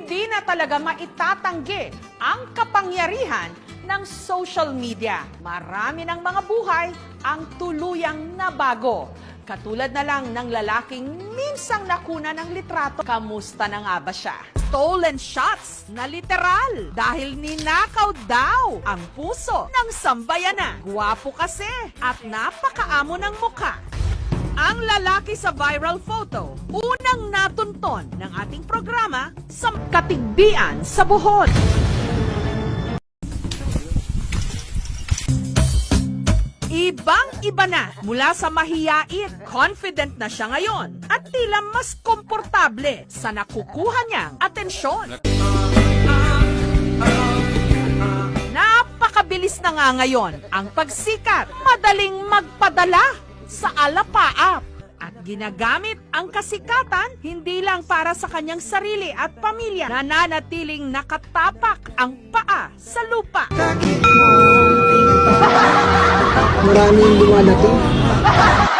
Hindi na talaga maitatanggi ang kapangyarihan ng social media. Marami ng mga buhay ang tuluyang nabago. Katulad na lang ng lalaking minsang nakuna ng litrato. Kamusta na nga ba siya? Stolen shots na literal dahil ninakaw daw ang puso ng sambayanan. Guwapo kasi at napakaamo ng mukha. Ang lalaki sa viral photo, unang natunton ng ating programa sa Katigbian sa Bohol. Ibang-iba na mula sa mahiyain, confident na siya ngayon at tila mas komportable sa nakukuha niyang atensyon. Napakabilis na nga ngayon ang pagsikat, madaling magpadala sa alapaap at ginagamit ang kasikatan hindi lang para sa kanyang sarili at pamilya. Nananatiling nakatapak ang paa sa lupa. Maraming lumalating.